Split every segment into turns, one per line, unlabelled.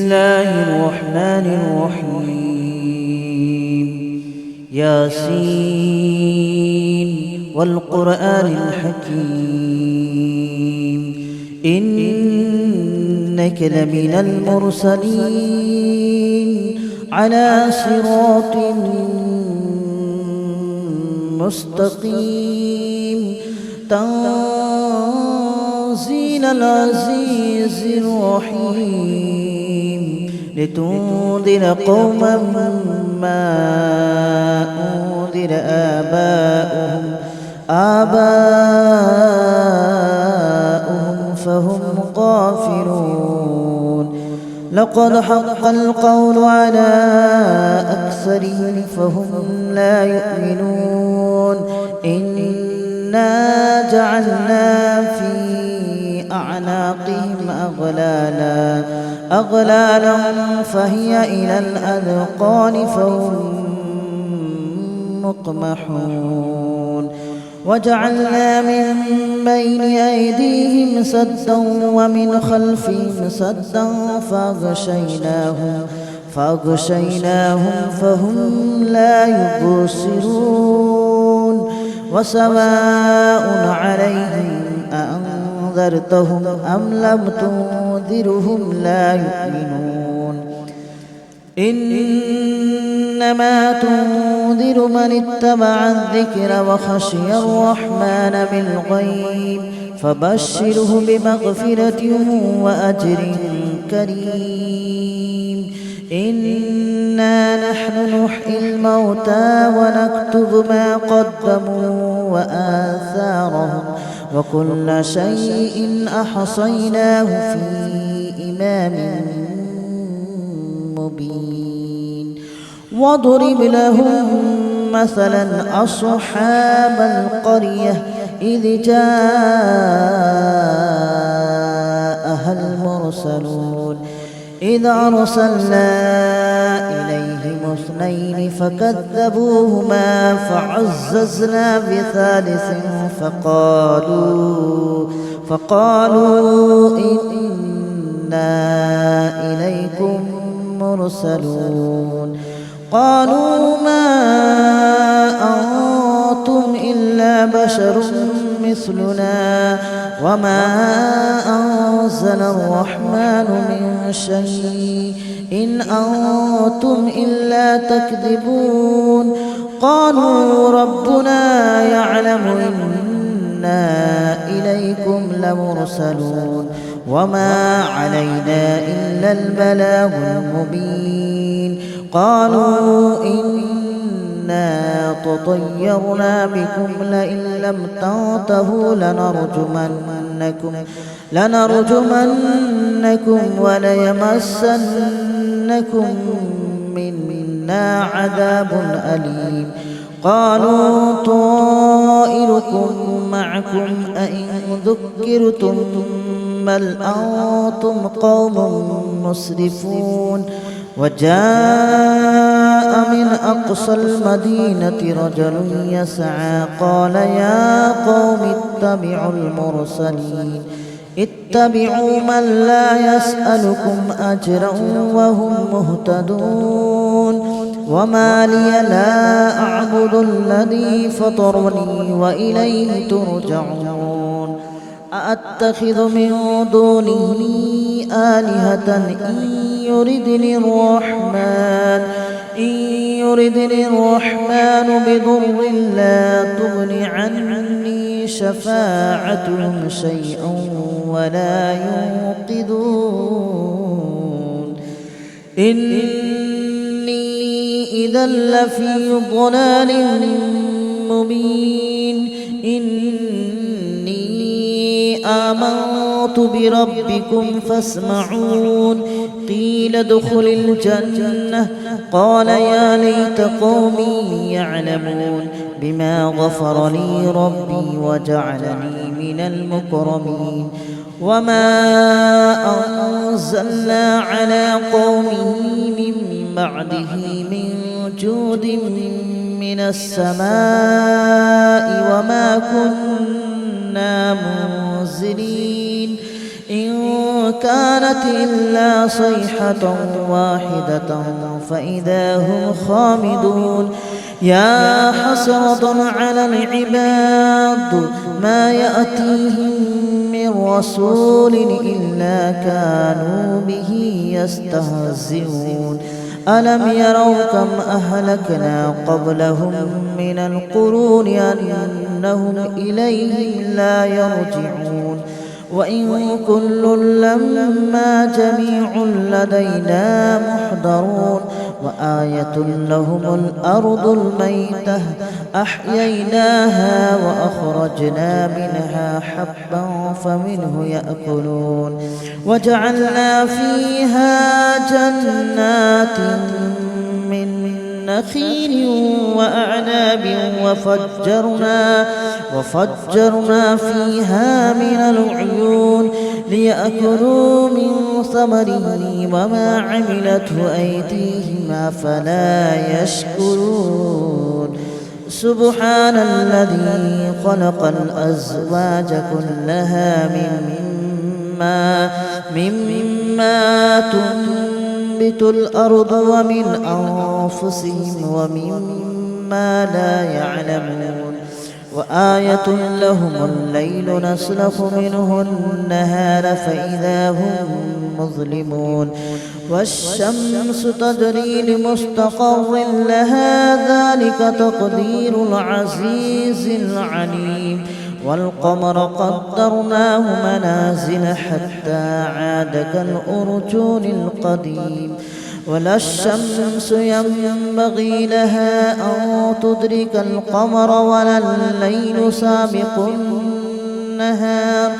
الله الرحمن الرحيم. ياسين والقرآن الحكيم إنك لمن المرسلين على صراط مستقيم تنزيل العزيز الرحيم لتنذر قوما ما أنذر آباؤهم فهم غافلون. لقد حق القول على أكثرهم فهم لا يؤمنون. إنا جعلنا في أعناقهم أغلالا فهي إلى الأذقان فهم مقمحون. وجعلنا من بين أيديهم سدا ومن خلفهم سدا فأغشيناهم فهم لا يبصرون. وسواء عليهم أأنذرتهم أم لم تنذرهم لا يؤمنون. إنما تنذر من اتبع الذكر وخشي الرحمن بالغيب فبشره بمغفرة وأجر كريم. إنا نحن نحيي الموتى ونكتب ما قدموا وآثارهم وكل شيء أحصيناه في إمام مبين. واضرب لهم مثلا أصحاب القرية إذ جاءها المرسلون إذ أرسلنا إليهم اثنين فكذبوهما فعززنا بثالث فقالوا إنا إليكم مرسلون. قالوا ما أنتم إلا بشر مثلنا وما أنزل الرحمن من شيء إن أنتم إلا تكذبون. قالوا ربنا يعلم إنا إليكم لمرسلون وما علينا إلا البلاغ المبين. قالوا إنا تطيرنا بكم لئن لم تنتهوا لنرجمنكم وليمسنكم منا عذاب أليم. قالوا طائركم معكم أئن ذكرتم بل أنتم قوم مسرفون. وجاء من أقصى المدينة رجل يسعى قال يا قوم اتبعوا من لا يسألكم أجرا وهم مهتدون. وما لي لا أعبد الذي فطرني وإليه ترجعون. أأتخذ من دونه آلهة إن يردني الرحمن بضر لا تغن عني شفاعتهم شيئا ولا ينقذون. إني إذا لفي ضلال مبين. إني آمنت بربكم فاسمعون. قيل ادخل الجنة قال يا ليت قومي يعلمون بما غفر لي ربي وجعلني من المكرمين. وما أنزلنا على قومه من بعده من جود من السماء وما كنا منزلين. إن كانت إلا صيحة واحدة فإذا هم خامدون يا حسرة على العباد ما يأتيهم من رسول إلا كانوا به يستهزئون ألم يروا كم أهلكنا قبلهم من القرون أنهم إليهم لا يرجعون وإن كل لما جميع لدينا محضرون وآية لهم الأرض الميتة أحييناها وأخرجنا منها حبا فمنه يأكلون وجعلنا فيها جنات من نخيل وأعناب وفجرنا فيها من العيون ليأكلوا من ثمره وما عملته أيديهم أفلا يشكرون سبحان الذي خلق الأزواج كلها مما تنبت الأرض ومن أنفسهم ومما لا يعلمون وآية لهم الليل نسلخ منه النهار فإذا هم مظلمون والشمس تجري لمستقر لها ذلك تقدير العزيز العليم والقمر قدرناه منازل حتى عاد كالأرجون القديم ولا الشمس ينبغي لها أن تدرك القمر ولا الليل سابق النهار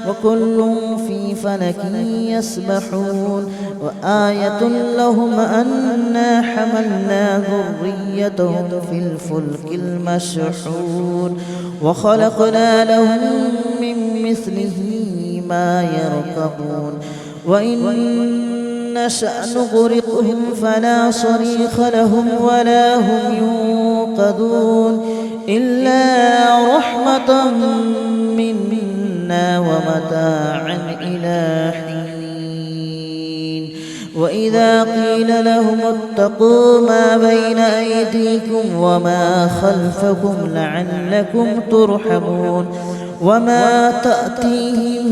وكل في فلك يسبحون وآية لهم أنا حملنا ذريتهم في الفلك المشحون وخلقنا لهم من مثله ما يركبون وإن نشأ نغرقهم فلا صريخ لهم ولا هم ينقذون إلا رحمة منا ومتاعا إلى حين وإذا قيل لهم اتقوا ما بين أيديكم وما خلفكم لعلكم ترحمون وما تأتيهم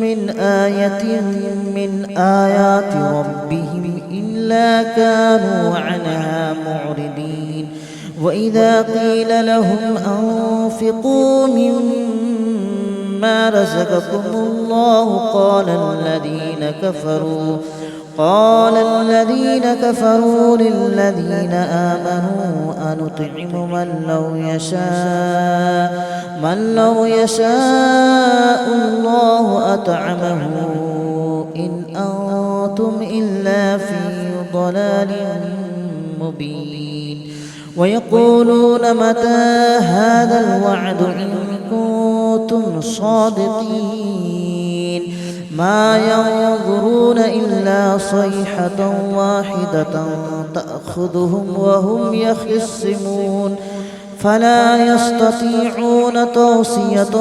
من آية من آيات ربهم إلا كانوا عنها معرضين وإذا قيل لهم أنفقوا مما رزقكم الله قال الذين كفروا للذين آمنوا أنطعم من لو يشاء الله أطعمه إن أنتم إلا في ضلال مبين ويقولون متى هذا الوعد إن كنتم صادقين ما ينظرون إلا صيحة واحدة تأخذهم وهم يخصمون فلا يستطيعون توصية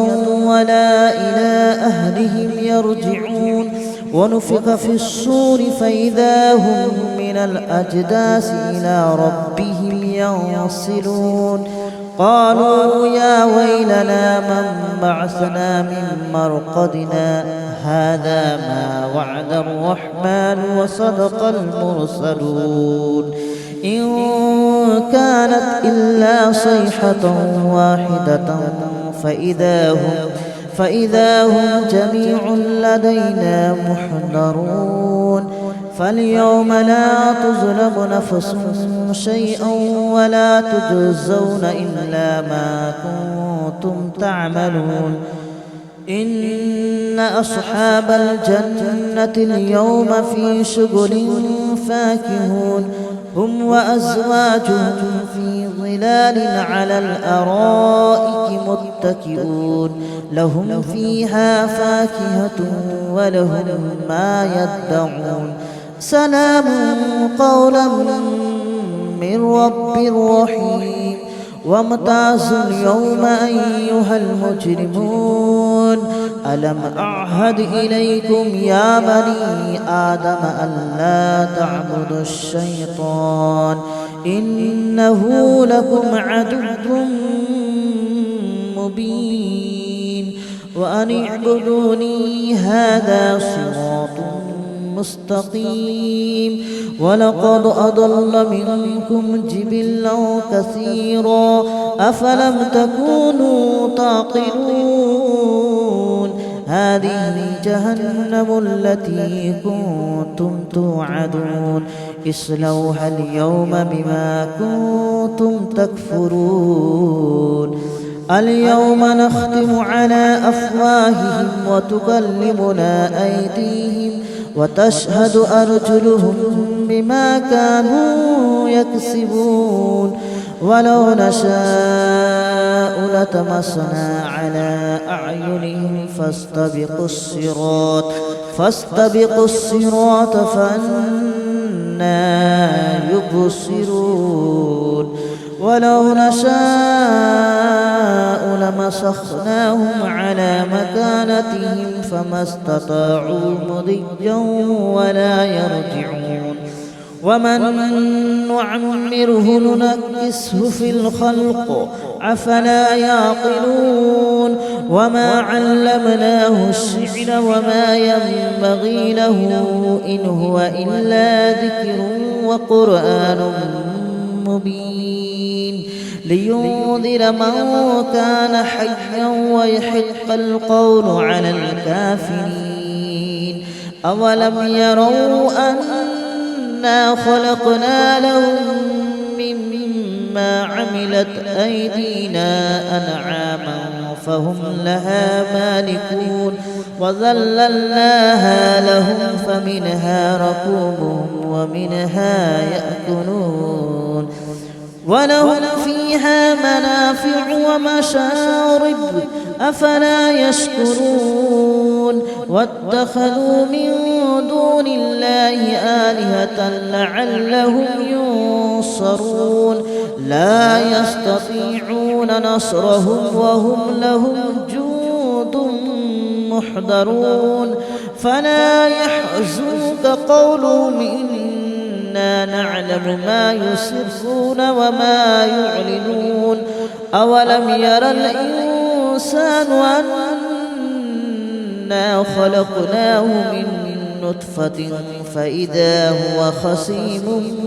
ولا إلى أهلهم يرجعون ونفخ في الصور فإذا هم من الأجداث إلى ربهم ينسلون قالوا يا ويلنا من بعثنا من مرقدنا هذا ما وعد الرحمن وصدق المرسلون إن كانت إلا صيحة واحدة فإذا هم جميع لدينا محضرون فاليوم لا تظلم نفس شيئا ولا تجزون إلا ما كنتم تعملون إن أصحاب الجنة اليوم في شغل فاكهون هم وأزواجهم في ظلال على الأرائك متكئون لهم فيها فاكهة ولهم ما يدعون سلام قولا من رب رحيم وامتازوا اليوم أيها المجرمون ألم أعهد إليكم يا بني آدم ألا تعبدوا الشيطان إنه لكم عدو مبين وأن اعبدوني هذا صراط مستقيم ولقد أضل منكم جبلا كثيرا أفلم تكونوا تعقلون هذه جهنم التي كنتم توعدون اصلوها اليوم بما كنتم تكفرون اليوم نختم على أفواههم وتكلمنا أيديهم وتشهد أرجلهم بما كانوا يكسبون ولو نشاء لطمسنا على أعينهم فاستبقوا الصراط فأنى يبصرون ولو نشاء لمسخناهم على مكانتهم فما استطاعوا مضيا ولا يرجعون ومن نعمره ننكسه في الخلق أفلا يعقلون وما علمناه الشعر وما ينبغي له إن هو إلا ذكر وقرآن مبين لينذر من كان حيا ويحق القول على الكافرين أولم يروا أنا خلقنا لهم مما عملت أيدينا أنعاما فهم لها مالكون وذللناها لهم فمنها ركوبهم ومنها يأكلون ولهم فيها منافع ومشارب أفلا يشكرون واتخذوا من دون الله آلهة لعلهم ينصرون لا يستطيعون نصرهم وهم لهم جند محضرون فلا يحزنك قولهم إنا نعلم ما يسرون وما يعلنون أولم ير الإنسان أنا خلقناه من نطفة فإذا هو خصيم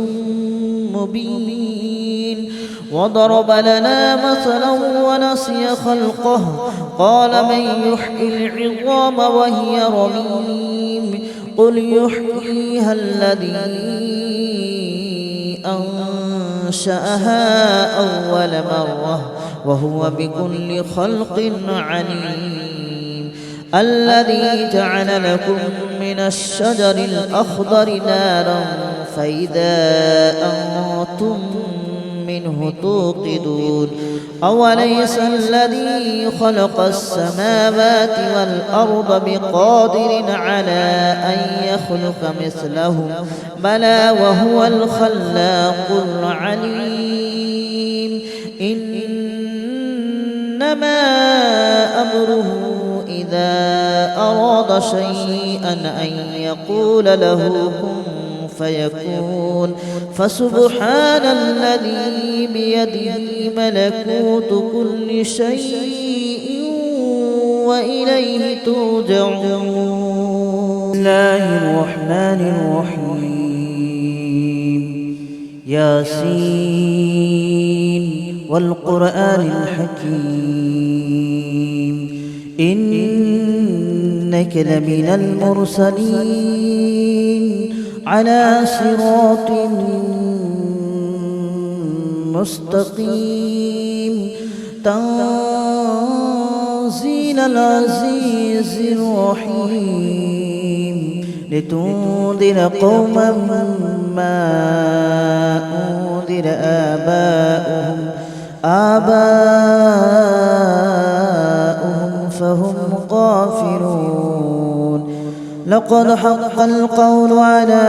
مبين وضرب لنا مثلا ونسي خلقه قال من يحيي العظام وهي رميم قل يحييها الذي أنشأها أول مرة وهو بكل خلق عليم الذي جعل لكم من الشجر الأخضر نارا فإذا أنتم منه توقدون أوليس الذي خلق السماوات والأرض بقادر على أن يخلق مثلهم بلى وهو الخلاق العليم إنما أمره إذا أراد شيئا أن يقول له كن فيكون فسبحان الذي بيده ملكوت كل شيء وإليه ترجعون. بسم الله الرحمن الرحيم ياسين والقرآن الحكيم إنك لمن المرسلين على صراط مستقيم تنزيل العزيز الرحيم لتنذر قوما ما أنذر آباؤهم فهم غافلون لقد حق القول على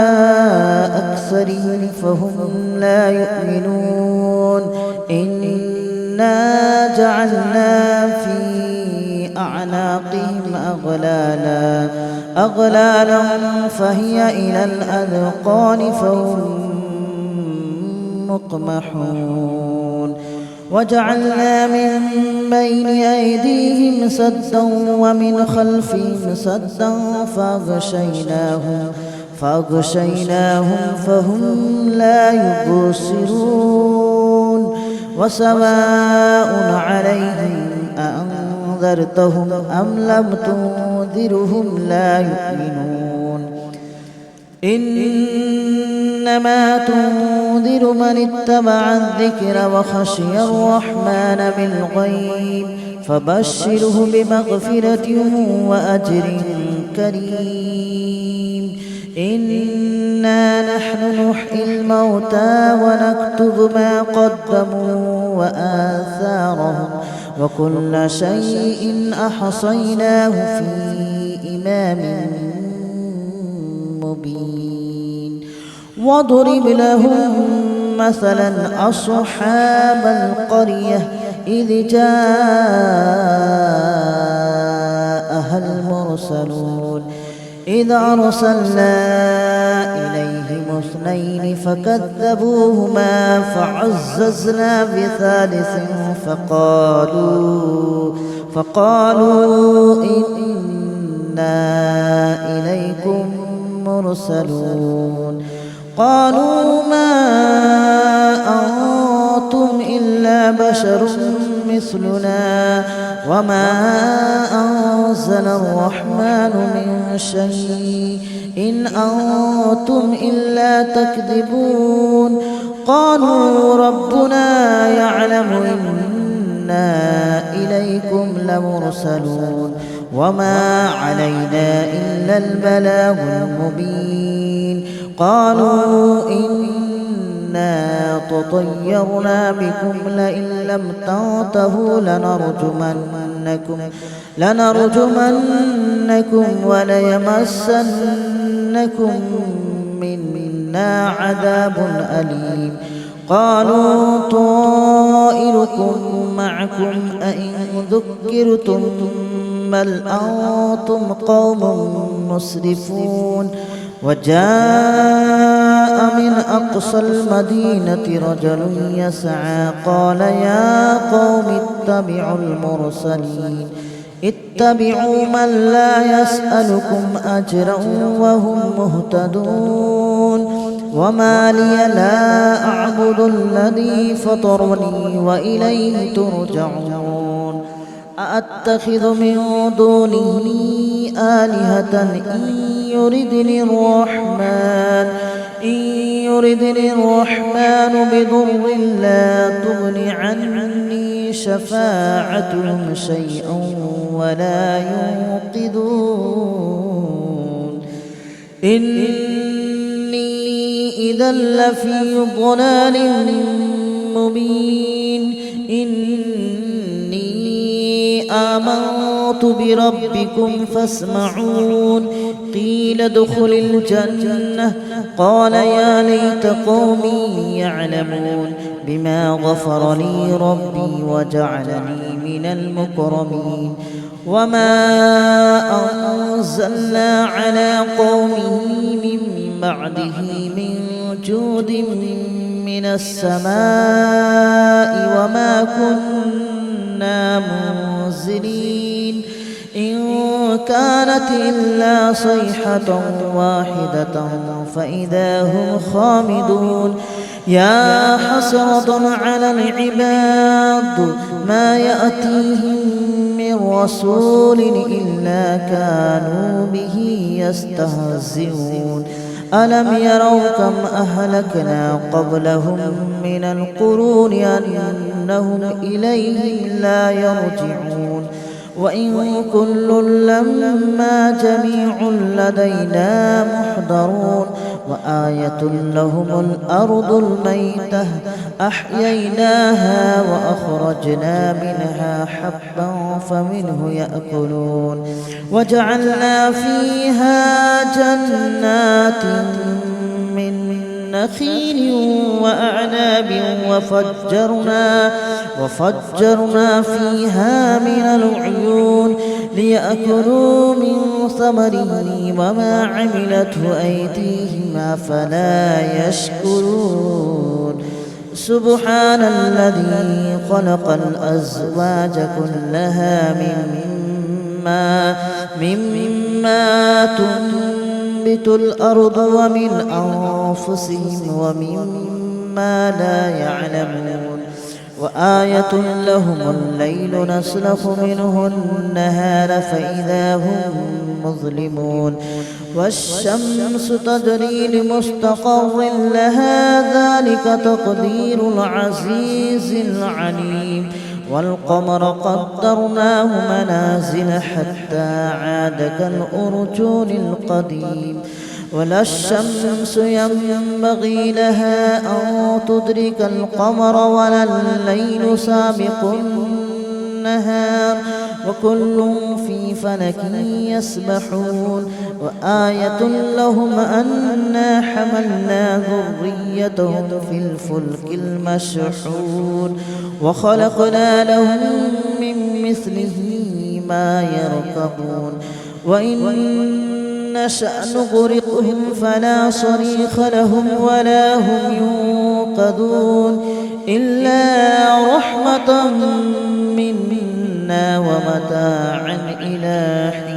أكثرهم فهم لا يؤمنون إنا جعلنا في أعناقهم أغلالا فهي إلى الأذقان فهم مقمحون وجعلنا من بين أيديهم سدا ومن خلفهم سدا فأغشيناهم فهم لا يبصرون وسواء عليهم أأنذرتهم أم لم تنذرهم لا يؤمنون إنما تنذر من اتبع الذكر وخشي الرحمن بالغيب فبشره بمغفرة وأجر كريم إنا نحن نحيي الموتى ونكتب ما قدموا وآثارهم وكل شيء أحصيناه في إمام مبين واضرب لهم مثلا أصحاب القرية إذ جاءها المرسلون إذ أرسلنا إليهم اثنين فكذبوهما فعززنا بثالث فقالوا إنا إليكم مرسلون قالوا ما أنتم إلا بشر مثلنا وما أنزل الرحمن من شيء إن أنتم إلا تكذبون قالوا ربنا يعلم إنا إليكم لمرسلون وما علينا إلا البلاغ المبين قالوا إنا تطيرنا بكم لئن لم تنتهوا لنرجمنكم وليمسنكم منا عذاب أليم قالوا طائركم معكم أئن ذكرتم بل أنتم قوم مسرفون وجاء من أقصى المدينة رجل يسعى قال يا قوم اتبعوا من لا يسألكم أجرا وهم مهتدون وما لي لا أعبد الذي فطرني وإليه ترجعون أأتخذ من دونه آلهة إن يردني الرحمن بضر لا تغن عني شفاعتهم شيئا ولا ينقذون إني إذا لفي ضلال مبين آمنت بربكم فاسمعون قيل ادخل الجنة قال يا ليت قومي يعلمون بما غفر لي ربي وجعلني من المكرمين وما أنزلنا على قومه من بعده من جود من السماء وما كنا منزلين إن كانت إلا صيحة واحدة فإذا هم خامدون يا حسرة على العباد ما يأتيهم من رسول إلا كانوا به يستهزئون ألم يروا كم أهلكنا قبلهم من القرون أنهم إليهم لا يرجعون وإن كل لما جميع لدينا محضرون وآية لهم الأرض الميتة أحييناها وأخرجنا منها حبا فمنه يأكلون وجعلنا فيها جنات من نخيل وأعناب وفجرنا فيها من العيون ليأكلوا من ثمره وما عملته أيديهم أفلا يشكرون سبحان الذي خلق الأزواج كلها مما تنبت الأرض ومن أنفسهم ومما لا يعلمون وآية لهم الليل نسلخ منه النهار فإذا هم مظلمون والشمس تجري لمستقر لها ذلك تقدير العزيز العليم والقمر قدرناه منازل حتى عاد كالأرجون القديم ولا الشمس ينبغي لها أن تدرك القمر ولا الليل سابق النهار وكل في فلك يسبحون وآية لهم أنا حملنا ذريتهم في الفلك المشحون وخلقنا لهم من مثله ما يركبون وإن نشأ نغرقهم فلا صريخ لهم ولا هم ينقذون إلا رحمة منا ومتاعا إلى حين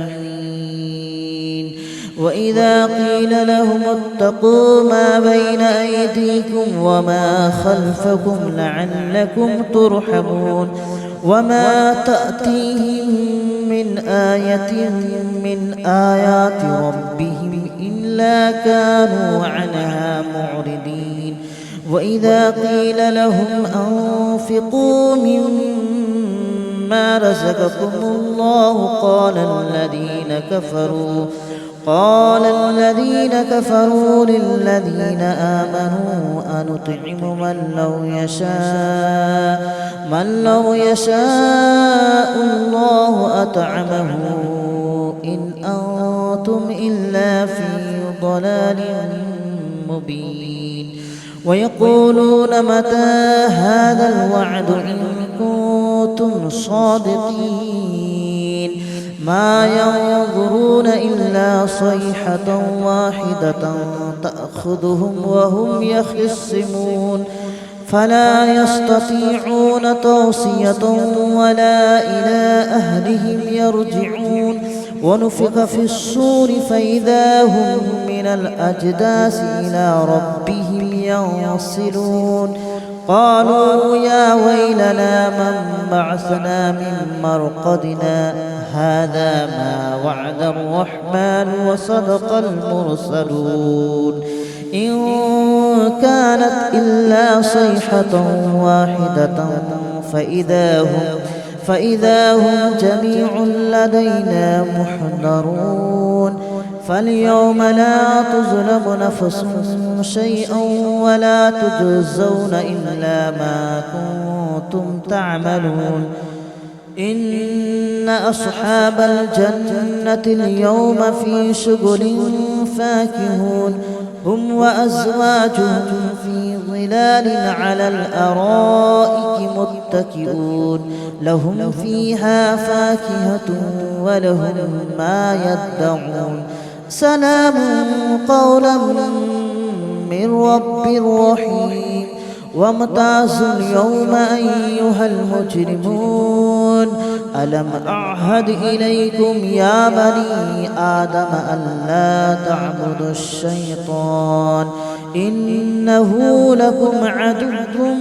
وإذا قيل لهم اتقوا ما بين أيديكم وما خلفكم لعلكم ترحمون وما تأتيهم من آية من آيات ربهم إلا كانوا عنها معرضين وإذا قيل لهم أنفقوا مما رزقكم الله قال الذين كفروا للذين آمنوا أنطعم من لو يشاء الله أطعمه إن أنتم إلا في ضلال مبين ويقولون متى هذا الوعد إن كنتم صادقين ما ينظرون إلا صيحة واحدة تأخذهم وهم يخصمون فلا يستطيعون توصية ولا إلى أهلهم يرجعون ونفخ في الصور فإذا هم من الأجداث إلى ربهم ينصلون قالوا يا ويلنا من بعثنا من مرقدنا هذا ما وعد الرحمن وصدق المرسلون إن كانت إلا صيحة واحدة فإذا هم جميع لدينا محضرون فاليوم لا تظلم نفس شيئا ولا تجزون إلا ما كنتم تعملون إن أصحاب الجنة اليوم في شغل فاكهون هم وأزواجهم في ظلال على الأرائك متكئون لهم فيها فاكهة ولهم ما يدعون سلام قولا من رب رحيم وامتازوا اليوم أيها المجرمون ألم أعهد إليكم يا بني آدم ألا تعبدوا الشيطان إنه لكم عدو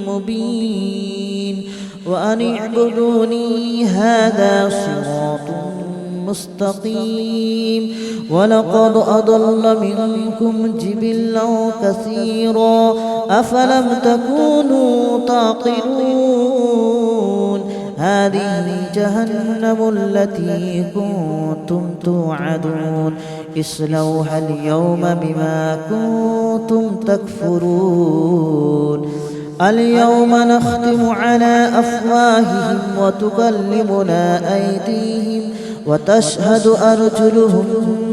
مبين وأن اعبدوني هذا صراط مستقيم ولقد أضل منكم جبلا كثيرا أفلم تكونوا تعقلون هذه جهنم التي كنتم توعدون اصلوها اليوم بما كنتم تكفرون اليوم نختم على أفواههم وتكلمنا أيديهم وتشهد أرجلهم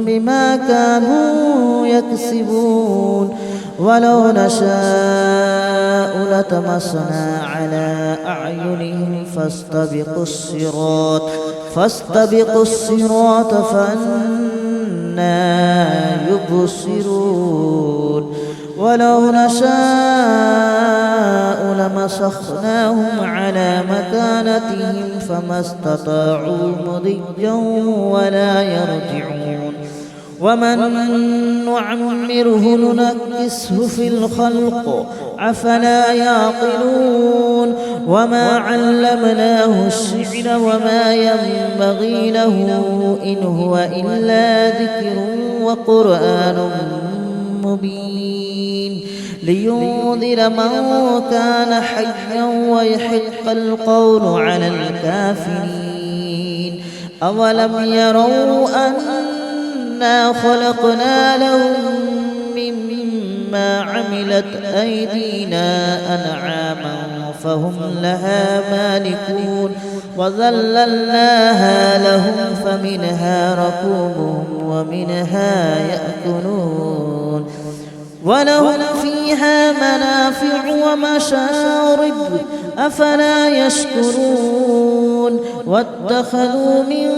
بما كانوا يكسبون ولو نشاء لطمسنا على أعينهم فاستبقوا الصراط فأنى يبصرون ولو نشاء لمسخناهم على مكانتهم فما استطاعوا مضيا ولا يرجعون ومن نعمره ننكسه في الخلق أفلا يعقلون وما علمناه الشعر وما ينبغي له إن هو إلا ذكر وقرآن مبين لينذر من كان حيا ويحق القول على الكافرين أولم يروا أنا خلقنا لهم مما عملت أيدينا أنعاما فهم لها مالكون وذللناها لهم فمنها ركوبهم ومنها يأكلون ولهم فيها منافع ومشارب أفلا يشكرون واتخذوا من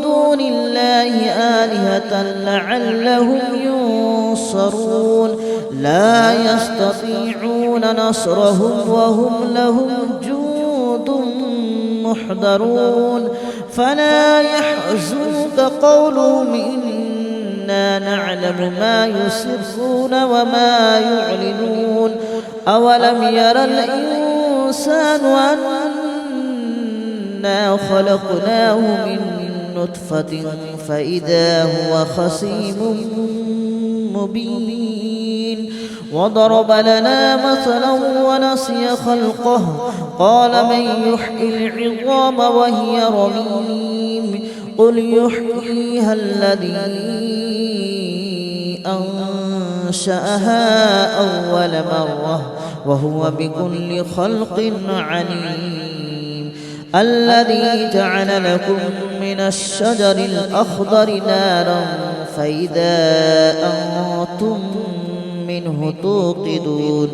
دون الله آلهة لعلهم ينصرون لا يستطيعون نصرهم وهم لهم جند محضرون فلا يحزنك قولهم إنا نعلم ما يسرون وما يعلنون أولم ير الإنسان أنا خلقناه من نطفة فإذا هو خصيم مبين وضرب لنا مثلا ونسي خلقه قال من يحيي العظام وهي رميم قل يحييها الذي أنشأها أول مرة وهو بكل خلق عليم الذي جعل لكم من الشجر الأخضر نارا فإذا أنتم منه توقدون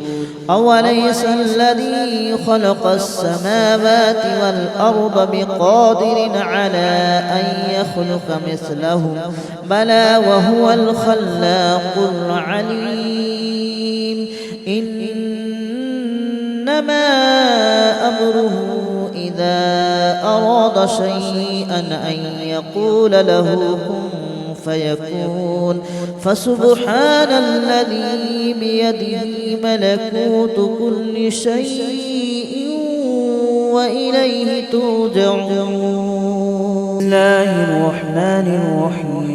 أوليس الذي خلق السماوات والأرض بقادر على أن يخلق مثلهم بلى وهو الخلاق العليم إنما أمره إذا أراد شيئا أن يقول له كن فيكون فسبحان الذي بيده ملكوت كل شيء وإليه ترجعون. بسم الله الرحمن الرحيم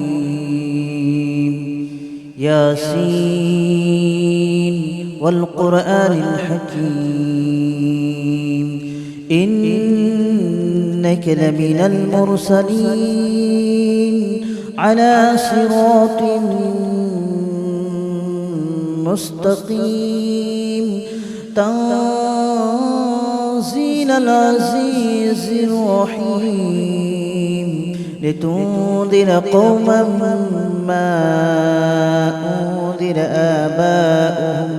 ياسين والقرآن الحكيم إنك لمن المرسلين على صراط مستقيم تنزيل العزيز الرحيم لتنذر قوما ما أنذر آباؤهم